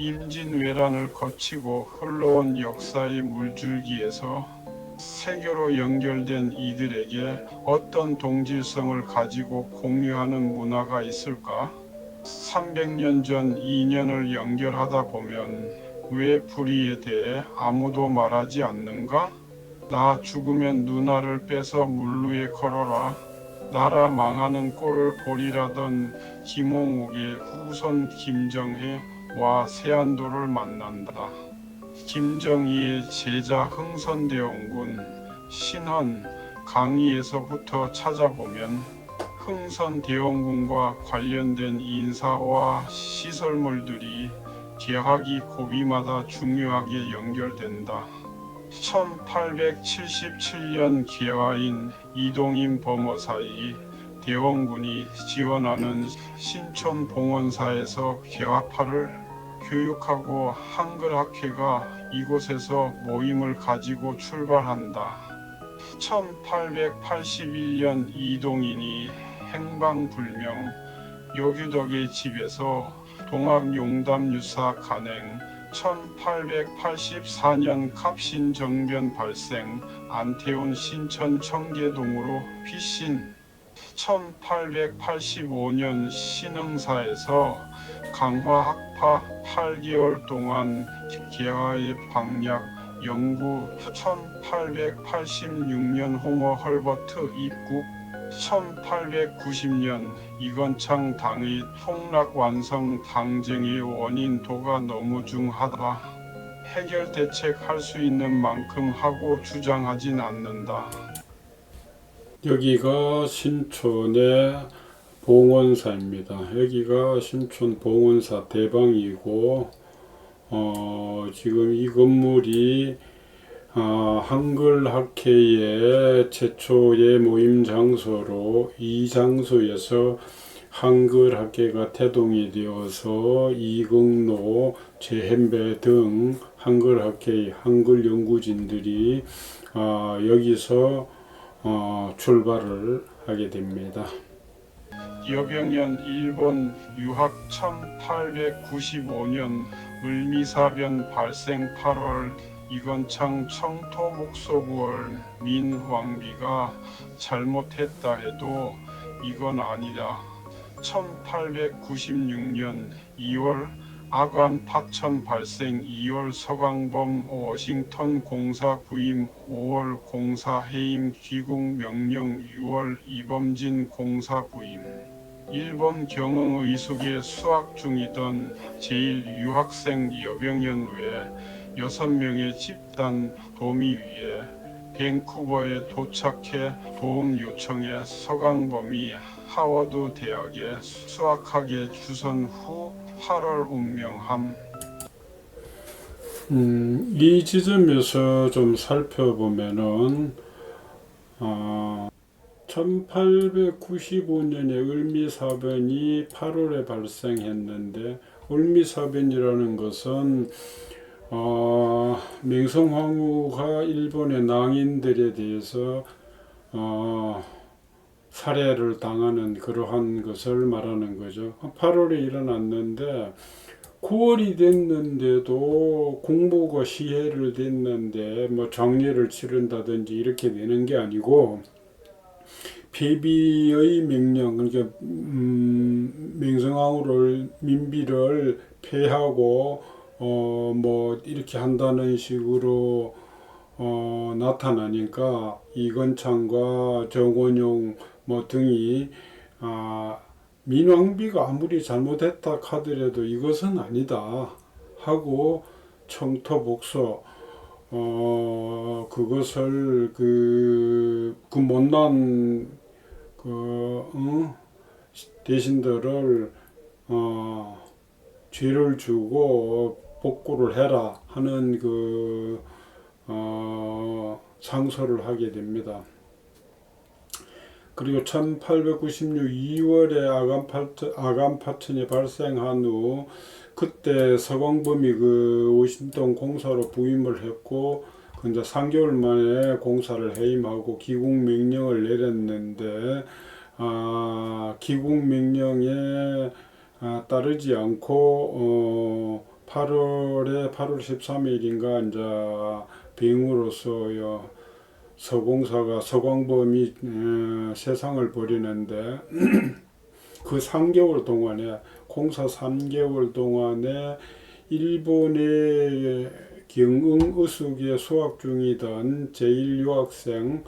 임진왜란을 거치고 흘러온 역사의 물줄기에서 세계로 연결된 이들에게 어떤 동질성을 가지고 공유하는 문화가 있을까? 300년 전 인연을 연결하다 보면 왜 불의에 대해 아무도 말하지 않는가? 나 죽으면 누나를 빼서 물루에 걸어라. 나라 망하는 꼴을 보리라던 김홍욱의 후손 김정혜와 세안도를 만난다. 김정희의 제자 흥선대원군 신헌 강의에서부터 찾아보면 흥선대원군과 관련된 인사와 시설물들이 개화기 고비마다 중요하게 연결된다. 1877년 개화인 이동임 범어사이 대원군이 지원하는 신촌봉원사에서 개화파를 교육하고 한글학회가 이곳에서 모임을 가지고 출발한다. 1881년 이동인이 행방불명 요규덕의 집에서 동학용담유사 간행, 1884년 갑신정변 발생, 안태운 신천 청계동으로 피신, 1885년 신흥사에서 강화학파 8개월 동안 개화의 방략 연구, 1886년 홍어 헐버트 입국, 1890년 이건창 당의 폭락 완성 당쟁의 원인도가 너무 중하다. 해결 대책할 수 있는 만큼 하고 주장하진 않는다. 여기가 신촌의 봉원사입니다. 여기가 신촌 봉원사 대방이고 지금 이 건물이 한글학회의 최초의 모임 장소로 이 장소에서 한글학회가 태동이 되어서 이극노, 최현배 등 한글학회 한글 연구진들이 여기서 출발을 하게 됩니다. 여병연 일본 유학 1895년 을미사변 발생 8월 이건창 청토목소구월 민황비가 잘못했다 해도 이건 아니라 1896년 2월 아관 파천 발생 2월 서강범 워싱턴 공사 부임 5월 공사 해임 귀국 명령 6월 이범진 공사 부임 일본 경흥 의숙에 수학 중이던 제1유학생 여병연 외 6명의 집단 도미 위에 밴쿠버에 도착해 도움 요청해 서강범이 하워드 대학에 수학학에 주선 후 8월 운명함. 이 지점에서 좀 살펴보면은 1895년에 을미사변이 8월에 발생했는데 을미사변이라는 것은 맹성황후가 일본의 낭인들에 대해서 살해를 당하는 그러한 것을 말하는 거죠. 8월에 일어났는데 9월이 됐는데도 공보가 시해를 됐는데 뭐 장례를 치른다든지 이렇게 되는 게 아니고 폐비의 명령, 그러니까 맹성황후를 민비를 폐하고 뭐 이렇게 한다는 식으로 나타나니까 이건창과 정원용 뭐 등이 민왕비가 아무리 잘못했다 하더라도 이것은 아니다 하고 청토복서 그것을 그 못난 대신들을 죄를 주고 복구를 해라 하는 상소를 하게 됩니다. 그리고 1896 2월에 아간파천이 발생한 후 그때 서광범이 워싱턴 공사로 부임을 했고 이제 3개월 만에 공사를 해임하고 기국 명령을 내렸는데 기국 명령에 따르지 않고 8월 13일인가 이제 병으로서 서공사가 서광범이 세상을 버리는데 그 3개월 동안에 공사 3개월 동안에 일본의 경흥의숙에 수학 중이던 제1유학생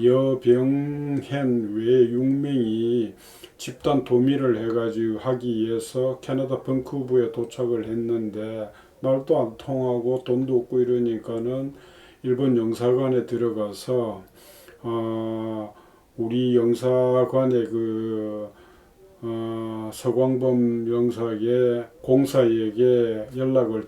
여병현 외 6명이 집단 도미를 해가지고 하기 위해서 캐나다 밴쿠버에 도착을 했는데 말도 안 통하고 돈도 없고 이러니까는 일본 영사관에 들어가서 우리 영사관의 서광범 영사에게 공사에게 연락을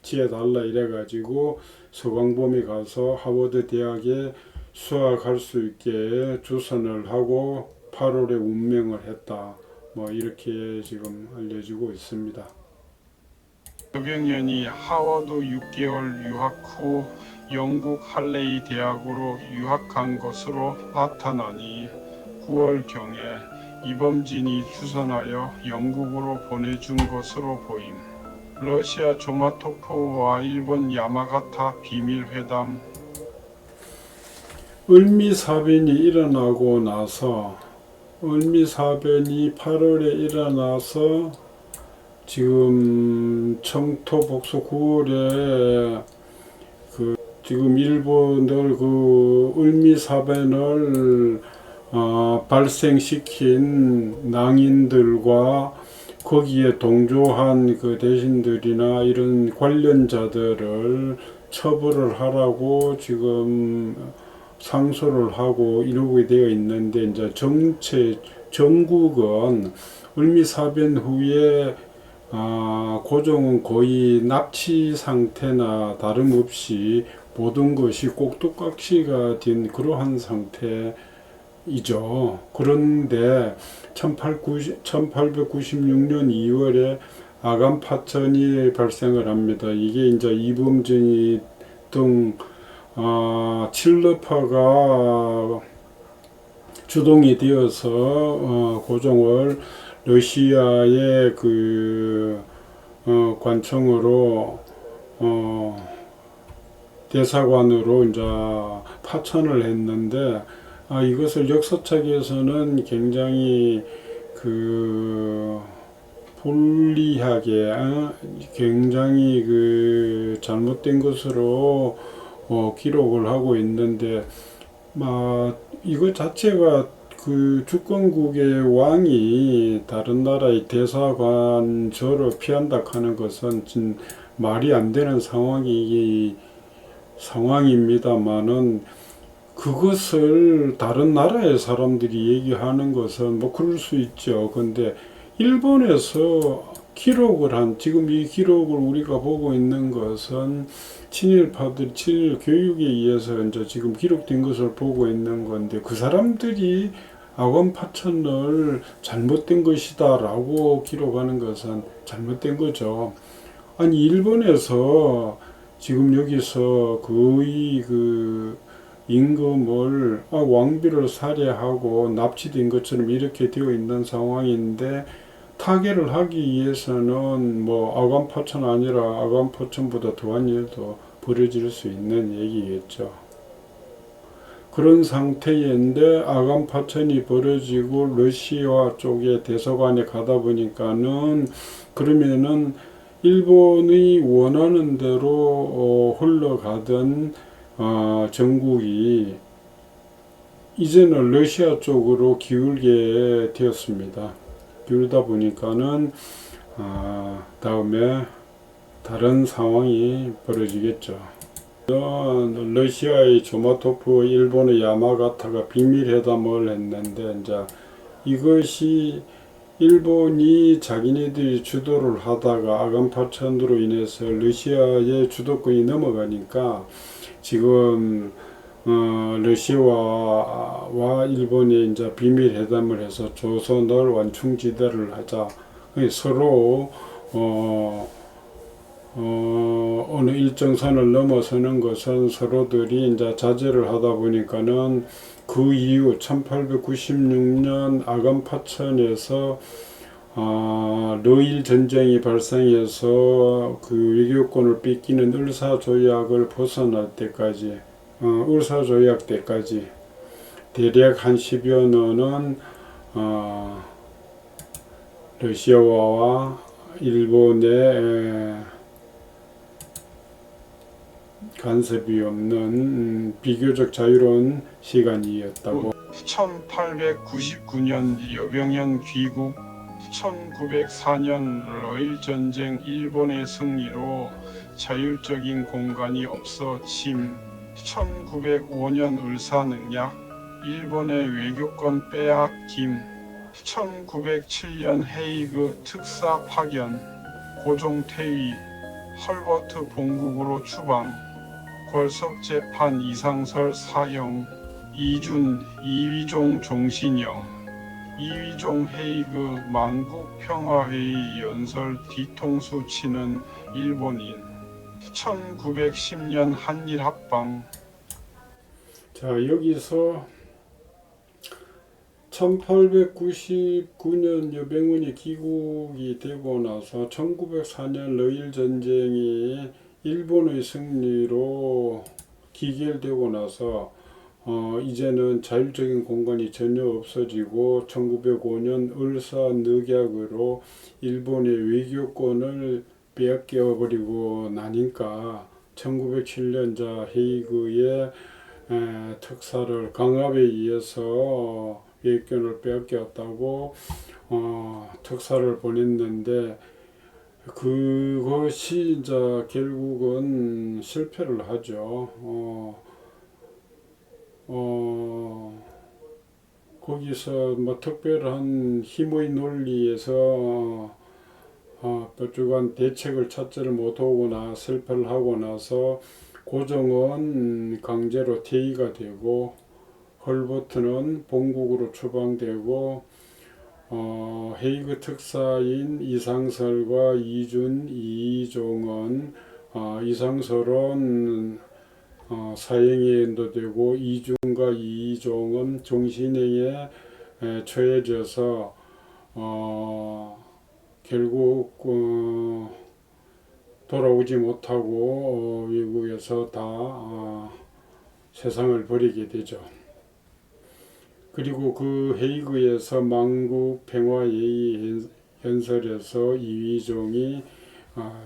취해달라 이래가지고 서광범이 가서 하버드 대학에 수학할 수 있게 주선을 하고 8월에 운명을 했다. 뭐 이렇게 지금 알려지고 있습니다. 여경연이 하버드 6개월 유학 후 영국 할레이 대학으로 유학한 것으로 나타나니 9월경에 이범진이 주선하여 영국으로 보내준 것으로 보임. 러시아 조마토프와 일본 야마가타 비밀회담. 을미사변이 일어나고 나서 을미사변이 8월에 일어나서 지금 청토 복수 9월에 지금 일본들 을미사변을 발생시킨 낭인들과 거기에 동조한 대신들이나 이런 관련자들을 처벌을 하라고 지금 상소를 하고 이러고 되어 있는데 이제 전국은 을미사변 후에 고종은 거의 납치 상태나 다름없이 모든 것이 꼭두각시가 된 그러한 상태이죠. 그런데 1896년 2월에 아간 파천이 발생을 합니다. 이게 이제 이범진이 등 칠러파가 주동이 되어서 고종을 러시아의 관청으로 대사관으로 이제 파천을 했는데 이것을 역사책에서는 굉장히 불리하게 굉장히 잘못된 것으로 기록을 하고 있는데 이것 자체가 주권국의 왕이 다른 나라의 대사관저로 피한다 하는 것은 말이 안 되는 상황입니다만은 그것을 다른 나라의 사람들이 얘기하는 것은 그럴 수 있죠. 근데 일본에서 기록을 한 지금 이 기록을 우리가 보고 있는 것은 친일파들 친일 교육에 의해서 이제 지금 기록된 것을 보고 있는 건데 그 사람들이 아관 파천을 잘못된 것이다 라고 기록하는 것은 잘못된 거죠. 아니 일본에서 지금 여기서 거의 임금을 왕비를 살해하고 납치된 것처럼 이렇게 되어 있는 상황인데 타결을 하기 위해서는 아관 파천 아니라 아관 파천보다 더한 일도 벌어질 수 있는 얘기겠죠. 그런 상태인데 아간 파천이 벌어지고 러시아 쪽에 대사관에 가다 보니까는 그러면은 일본이 원하는 대로 흘러가던 전국이 이제는 러시아 쪽으로 기울게 되었습니다. 기울다 보니까는 다음에 다른 상황이 벌어지겠죠. 러시아의 조마토프, 일본의 야마가타가 비밀회담을 했는데 이제 이것이 일본이 자기네들이 주도를 하다가 아간 파천으로 인해서 러시아의 주도권이 넘어가니까 지금 러시아와 일본이 이제 비밀회담을 해서 조선을 완충지대를 하자. 서로 어느 일정 선을 넘어서는 것은 서로들이 이제 자제를 하다 보니까는 그 이후 1896년 아간 파천에서 러일 전쟁이 발생해서 그 외교권을 뺏기는 을사조약을 벗어날 때까지, 을사조약 때까지 대략 한 10여 년은 러시아와 일본의 간섭이 없는 비교적 자유로운 시간이었다고. 1899년 여병연 귀국, 1904년 러일 전쟁 일본의 승리로 자율적인 공간이 없어짐, 1905년 을사능력, 일본의 외교권 빼앗김, 1907년 헤이그 특사 파견, 고종 퇴위, 헐버트 본국으로 추방, 골석재판 이상설 사형, 이준, 이휘종 종신형, 이휘종 헤이그 만국평화회의 연설 뒤통수 치는 일본인, 1910년 한일합방. 자, 여기서 1899년 여병원이 귀국이 되고 나서 1904년 러일 전쟁이 일본의 승리로 기결되고 나서 이제는 자율적인 공간이 전혀 없어지고 1905년 을사늑약으로 일본의 외교권을 빼앗겨버리고 나니까 1907년 헤이그의 특사를 강압에 의해서 외교권을 빼앗겼다고 특사를 보냈는데 그것이 이제 결국은 실패를 하죠. 거기서 뭐 특별한 힘의 논리에서 뾰족한 대책을 찾지를 못하거나 실패를 하고 나서 고종은 강제로 퇴위가 되고 헐버트는 본국으로 추방되고 헤이그 특사인 이상설과 이준, 이종은 이상설은 사형에 연도되고 이준과 이종은 종신형에 처해져서 결국 돌아오지 못하고 외국에서 다 세상을 버리게 되죠. 그리고 그 헤이그에서 만국 평화회의 연설에서 이휘종이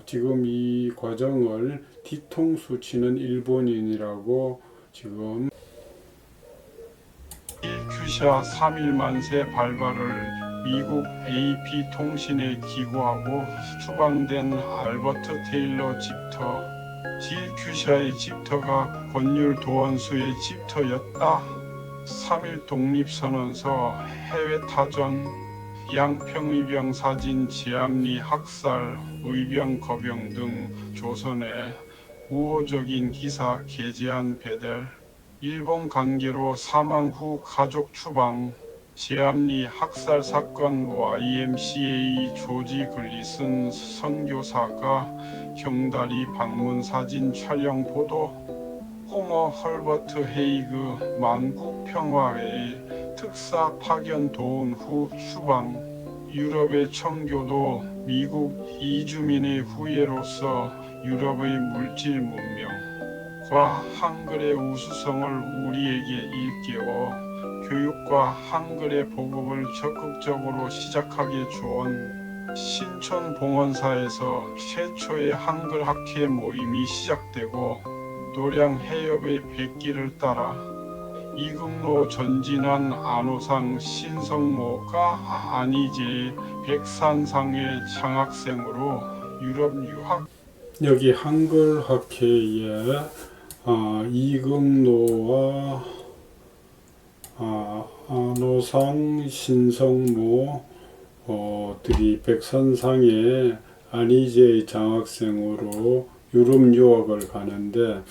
지금 이 과정을 뒤통수 치는 일본인이라고 지금 큐샤 3.1 만세 발발을 미국 AP통신에 기고하고 추방된 알버트 테일러 집터, 큐샤의 집터가 권율 도원수의 집터였다. 3.1 독립선언서, 해외타전, 양평의병 사진, 지암리 학살, 의병 거병 등 조선의 우호적인 기사 게재한 베델, 일본 관계로 사망 후 가족 추방, 지암리 학살 사건 YMCA 조지 글리슨 선교사가 경다리 방문 사진 촬영 보도, 호머 헐버트 헤이그 만국평화회의 특사 파견 도운 후 추방, 유럽의 청교도 미국 이주민의 후예로서 유럽의 물질 문명과 한글의 우수성을 우리에게 일깨워 교육과 한글의 보급을 적극적으로 시작하게 주온 신촌 봉헌사에서 최초의 한글 학회 모임이 시작되고 노량 해협의 백기를 따라 이금로 전진한 안호상 신성모가 안희제의 백산상의 장학생으로 유럽 유학. 여기 한글 학회에 이금노와 안호상 신성모들이 백산상의 안희제의 장학생으로 유럽 유학을 가는데,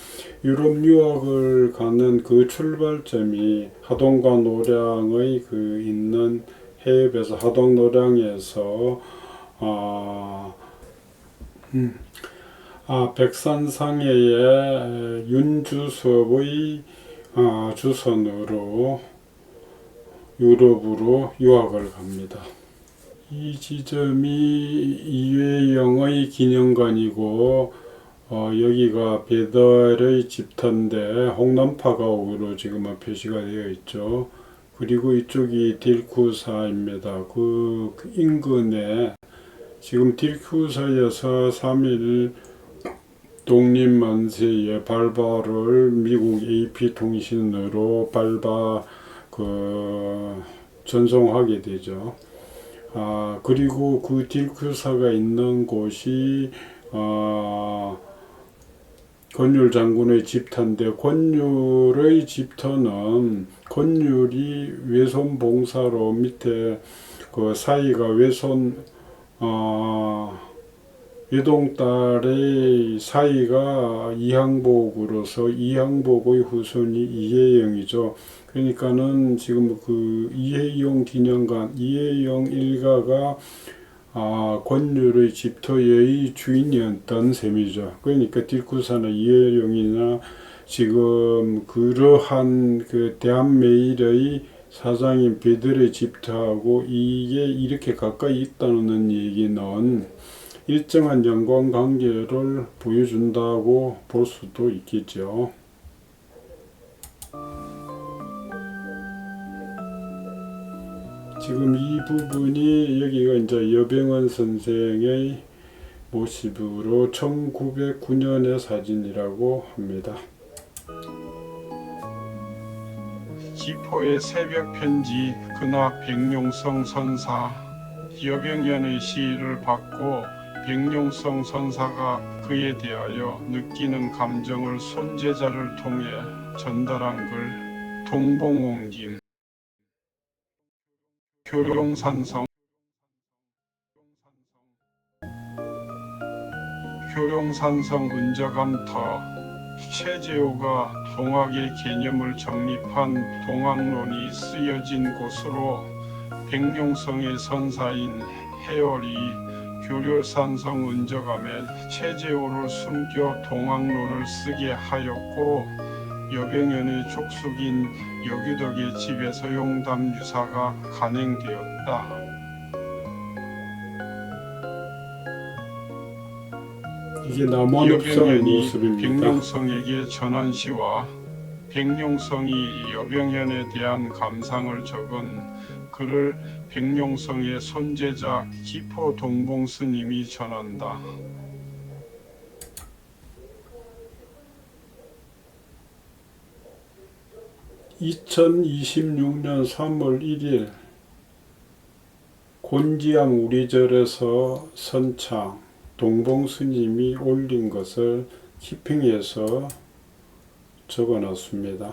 유럽 유학을 가는 그 출발점이 하동과 노량의 그 있는 해협에서 하동 노량에서 백산상해의 윤주섭의 주선으로 유럽으로 유학을 갑니다. 이 지점이 이회영의 기념관이고 여기가 배달의 집터인데 홍남파가옥으로 지금은 표시가 되어 있죠. 그리고 이쪽이 딜쿠사입니다. 그 인근에 지금 딜쿠사에서 3일 독립만세의 발발을 미국 AP통신으로 전송하게 되죠. 그리고 그 딜쿠사가 있는 곳이 권율 장군의 집터인데, 권율의 집터는 권율이 외손 봉사로 밑에 그 사이가 외동딸의 사이가 이항복으로서 이항복의 후손이 이혜영이죠. 그러니까는 지금 그 이혜영 기념관, 이혜영 일가가 권율의 집터의 주인이었던 셈이죠. 그러니까 딜쿠사나 이혜영이나 지금 그러한 그 대한메일의 사장인 배들의 집터하고 이게 이렇게 가까이 있다는 얘기는 일정한 연관관계를 보여준다고 볼 수도 있겠죠. 지금 이 부분이 여기가 이제 여병원 선생의 모습으로 1909년의 사진이라고 합니다. 기포의 새벽 편지 그나 백룡성 선사 여병연의 시를 받고 백룡성 선사가 그에 대하여 느끼는 감정을 손재자를 통해 전달한 글 동봉옹김 교룡산성 은저감터 최재호가 동학의 개념을 정립한 동학론이 쓰여진 곳으로 백룡성의 선사인 해월이 교룡산성 은저감에 최재호를 숨겨 동학론을 쓰게 하였고 여병연의 족속인 여규덕의 집에서 용담 유사가 간행되었다. 이게 남원읍성의 모습입니다. 백룡성에게 전한 시와 백룡성이 여병연에 대한 감상을 적은 글을 백룡성의 손재자 기포 동봉스님이 전한다. 2026년 3월 1일 곤지암 우리절에서 선창 동봉스님이 올린 것을 키핑해서 적어놨습니다.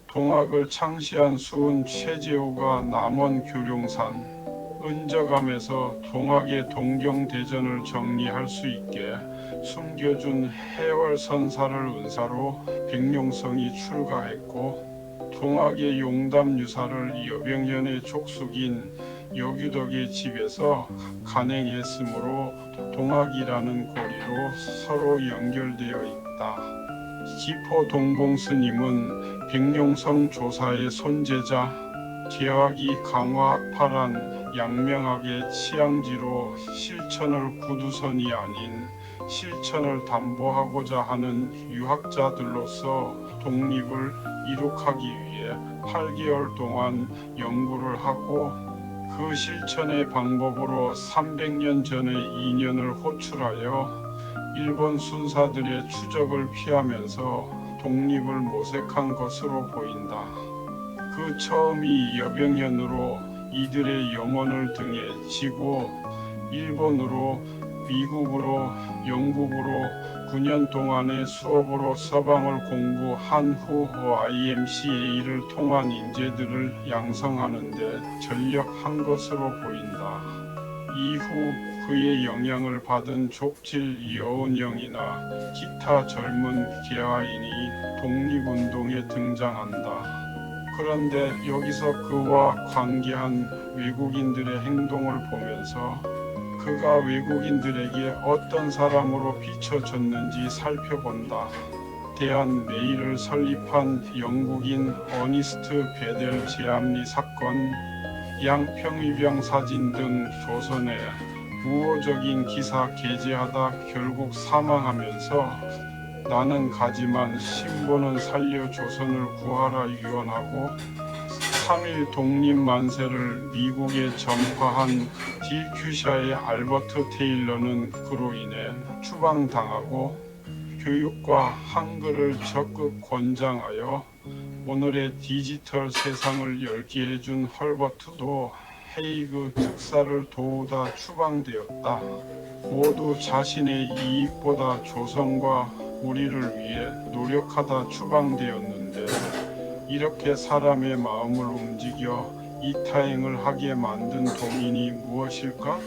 동학을 창시한 수은 최재호가 남원 교룡산 은저감에서 동학의 동경대전을 정리할 수 있게 숨겨준 해월 선사를 은사로 백룡성이 출가했고 동학의 용담 유사를 여병연의 족속인 여규덕의 집에서 간행했으므로 동학이라는 고리로 서로 연결되어 있다. 기포 동봉스님은 백룡성 조사의 손재자, 계학이 강화파란 양명학의 치양지로 실천을 구두선이 아닌 실천을 담보하고자 하는 유학자들로서 독립을 이룩하기 위해 8개월 동안 연구를 하고 그 실천의 방법으로 300년 전의 인연을 호출하여 일본 순사들의 추적을 피하면서 독립을 모색한 것으로 보인다. 그 처음이 여병연으로 이들의 영혼을 등에 지고 일본으로 미국으로 영국으로 9년 동안의 수업으로 서방을 공부한 후 YMCA를 통한 인재들을 양성하는데 전력한 것으로 보인다. 이후 그의 영향을 받은 족질 여운영이나 기타 젊은 계하인이 독립운동에 등장한다. 그런데 여기서 그와 관계한 외국인들의 행동을 보면서 그가 외국인들에게 어떤 사람으로 비춰졌는지 살펴본다. 대한메일을 설립한 영국인 어니스트 베델 제암리 사건, 양평의병 사진 등 조선에 우호적인 기사 게재하다 결국 사망하면서 나는 가지만 신보는 살려 조선을 구하라 유언하고 3.1 독립만세를 미국에 전파한 디큐샤의 알버트 테일러는 그로 인해 추방당하고 교육과 한글을 적극 권장하여 오늘의 디지털 세상을 열게 해준 헐버트도 헤이그 특사를 도우다 추방되었다. 모두 자신의 이익보다 조선과 우리를 위해 노력하다 추방되었는데 이렇게 사람의 마음을 움직여 이타행을 하게 만든 동인이 무엇일까?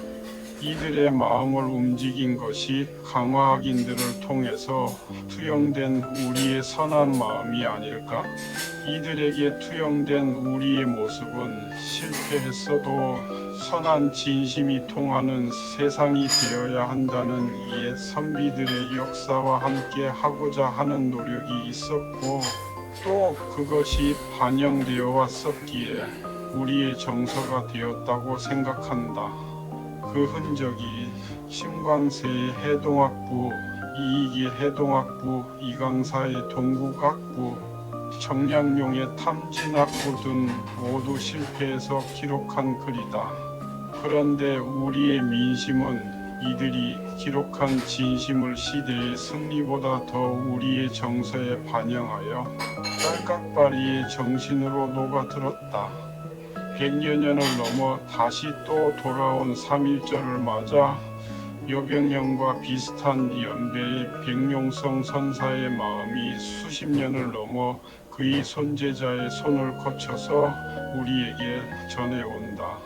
이들의 마음을 움직인 것이 강화학인들을 통해서 투영된 우리의 선한 마음이 아닐까? 이들에게 투영된 우리의 모습은 실패했어도 선한 진심이 통하는 세상이 되어야 한다는 이의 선비들의 역사와 함께 하고자 하는 노력이 있었고 또 그것이 반영되어 왔었기에 우리의 정서가 되었다고 생각한다. 그 흔적이 신광세의 해동학부, 이익의 해동학부, 이강사의 동국학부, 정량용의 탐진학부 등 모두 실패해서 기록한 글이다. 그런데 우리의 민심은 이들이 기록한 진심을 시대의 승리보다 더 우리의 정서에 반영하여 딸깍바리의 정신으로 녹아들었다. 100여 년을 넘어 다시 또 돌아온 3.1절을 맞아 여병령과 비슷한 연배의 백룡성 선사의 마음이 수십 년을 넘어 그의 손제자의 손을 거쳐서 우리에게 전해온다.